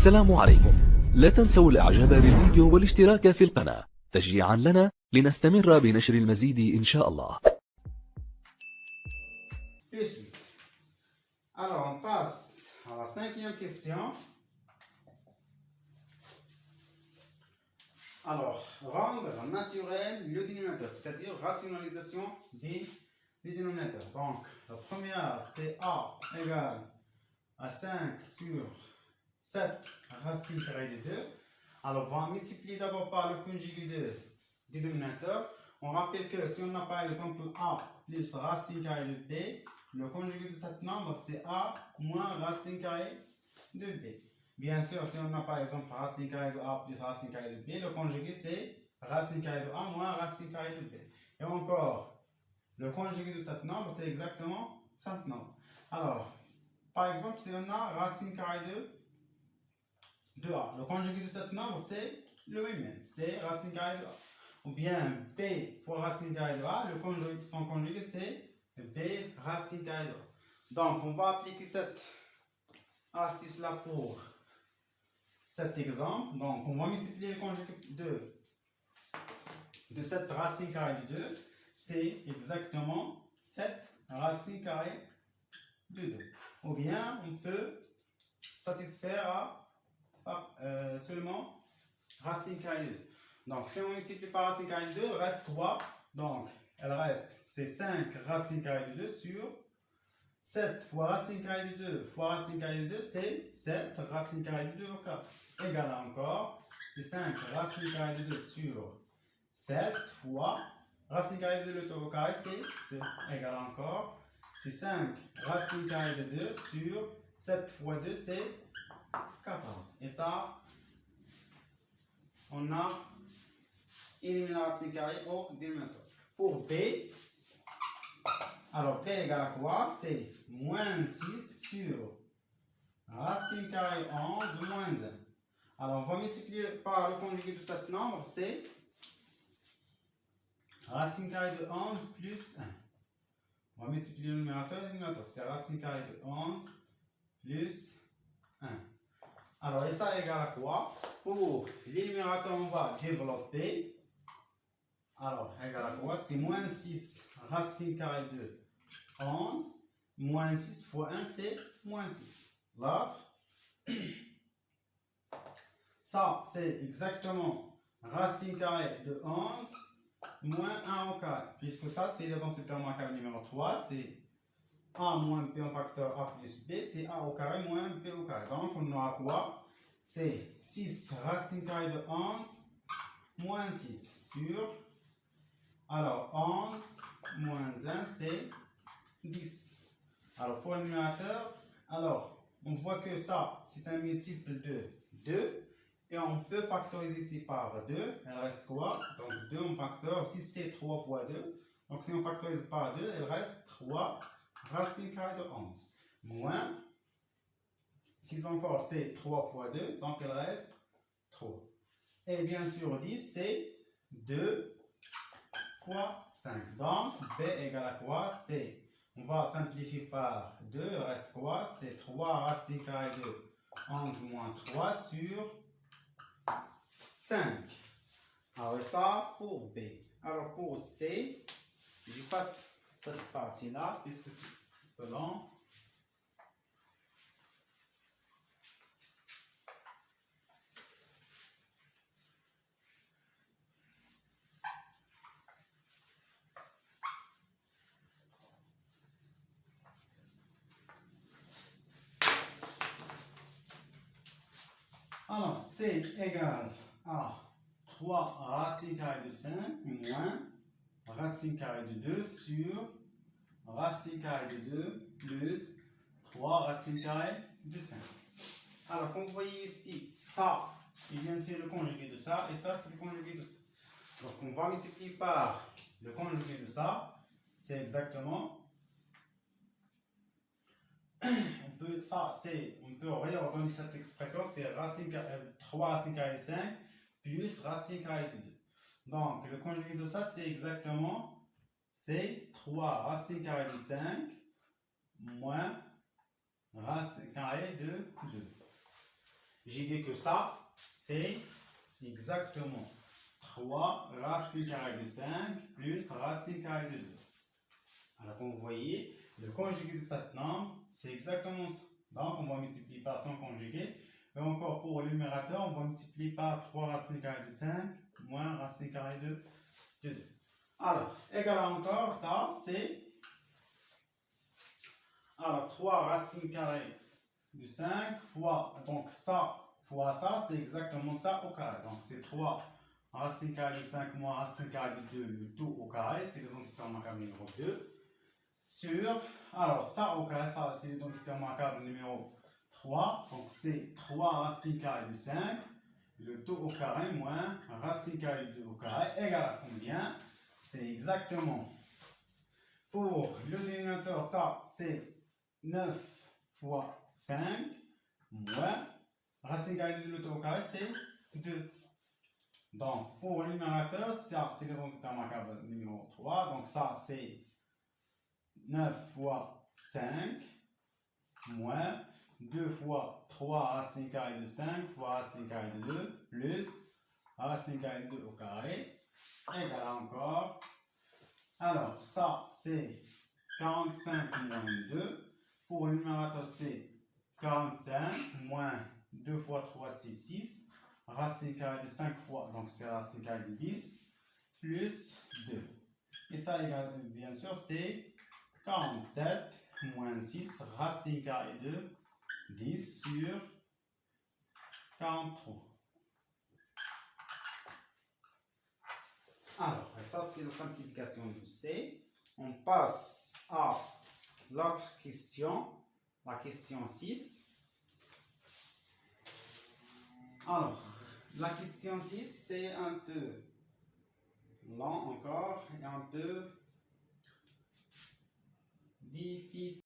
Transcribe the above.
السلام عليكم. لا تنسوا الاعجاب بالفيديو والاشتراك في القناة تشجيعا لنا لنستمر بنشر المزيد إن شاء الله. Alors, on passe à la cinquième question. Alors, rendre naturel le dénominateur, c'est-à-dire rationalisation des dénominateurs. Donc, la première, c'est A égale à 5 sur 7 racine carrée de 2. Alors, on va multiplier d'abord par le conjugué de dénominateur. On rappelle que si on a par exemple A plus racine carrée de B, le conjugué de cet nombre c'est A moins racine carrée de B. Bien sûr, si on a par exemple racine carrée de A plus racine carrée de B, le conjugué c'est racine carrée de A moins racine carrée de B. Et encore, le conjugué de cet nombre c'est exactement cet nombre. Alors, par exemple, si on a racine carrée de A, le conjugué de cet nombre c'est le même, c'est racine carrée de A. Ou bien B fois racine carrée de A, son conjugué c'est B racine carrée de A. Donc on va appliquer cette astuce là pour cet exemple. Donc on va multiplier le conjugué de cette racine carrée de 2, c'est exactement 7 racine carrée de 2. Ou bien on peut satisfaire à seulement racine carrée de 2. Donc, si on multiplie par racine carrée de 2, il reste 3. Donc, elle reste, c'est 5 racine carrée de 2 sur 7 fois racine carrée de 2 fois racine carrée de 2, c'est 7 racine carrée de 2 au carré. Égal encore, c'est 5 racine carrée de 2 sur 7 fois racine carrée de 2 au carré, c'est 2. Égal encore, c'est 5 racine carrée de 2 sur 7 fois 2, c'est 14. Et ça, on a éliminé la racine carrée au dénominateur. Pour B, alors B égale à quoi? C'est moins 6 sur racine carrée 11 moins 1. Alors on va multiplier par le conjugué de cet nombre, c'est racine carrée de 11 plus 1. On va multiplier le numérateur et le dénominateur, c'est racine carrée de 11 plus 1. Alors, et ça égale à quoi? Pour les numérateurs, on va développer. Alors, égal à quoi? C'est moins 6 racine carrée de 11. Moins 6 fois 1, c'est moins 6. Là, ça, c'est exactement racine carrée de 11 moins 1 au carré. Puisque ça, c'est l'identité terme carré numéro 3. C'est A moins B en facteur A plus B. C'est A au carré moins B au carré. Donc, on aura quoi? C'est 6 racine carrée de 11 moins 6 sur... Alors, 11 moins 1, c'est 10. Alors, pour le numérateur, alors, on voit que ça, c'est un multiple de 2. Et on peut factoriser ici par 2. Il reste quoi? Donc, 2 en facteur. 6, c'est 3 fois 2. Donc, si on factorise par 2, il reste 3 racine carrée de 11. Moins 6 encore, c'est 3 fois 2. Donc, il reste 3. Et bien sûr, 10, c'est 2 fois 5. Donc, B égale à quoi? C'est, on va simplifier par 2, il reste quoi? C'est 3 racine carrée de 11 moins 3 sur 5. Alors, ça pour B. Alors, pour C, je passe cette partie-là, puisque c'est un peu long. Alors, C égale à 3 racine carrée de 5 moins racine carrée de 2 sur racine carrée de 2 plus 3 racine carrée de 5. Alors, comme vous voyez ici, ça, il vient c'est le conjugué de ça, et ça, c'est le conjugué de ça. Donc, on va multiplier par le conjugué de ça, c'est exactement... on peut réordonner cette expression, c'est 3 racine carrée de 5 plus racine carrée de 2. Donc, le conjugué de ça, c'est exactement, c'est 3 racine carrée de 5 moins racine carrée de 2. j'ai dit que ça, c'est exactement 3 racine carrée de 5 plus racine carrée de 2. Alors, comme vous voyez, le conjugué de cette nombre, c'est exactement ça. Donc, on va multiplier par son conjugué. Et encore pour le numérateur, on va multiplier par 3 racines carrées de 5 moins racine carrée de 2. Alors, égal à encore, ça, c'est... Alors, 3 racines carrées de 5 fois... Donc, ça fois ça, c'est exactement ça au carré. Donc, c'est 3 racine carrée de 5 moins racine carrée de 2, le tout au carré. C'est le densité remarquable numéro 2. Sur... Alors, ça au carré, ça, c'est le densité remarquable numéro 3. Donc, c'est 3 racines carrées de 5. Le tout au carré moins racine carrée de 2 au carré égale à combien? C'est exactement, pour le dénominateur, ça c'est 9 fois 5 moins racine carrée de 2 au carré, c'est 2. Donc, pour le numérateur, ça c'est le densité remarquable numéro 3. Donc, ça c'est 9 fois 5 moins 2 fois 3 racine carrée de 5 fois racine carrée de 2 plus racine carrée de 2 au carré égale à encore. Alors, ça c'est 45 moins 2. Pour le numérateur, c'est 45 moins 2 fois 3, c'est 6. Racine carrée de 5 fois, donc c'est racine carrée de 10 plus 2. Et ça égale, bien sûr, c'est 47 moins 6 racine carrée de 10 sur 43. Alors, ça c'est la simplification de C. On passe à l'autre question, la question 6. Alors, la question 6, c'est un peu lent encore et un peu difficile.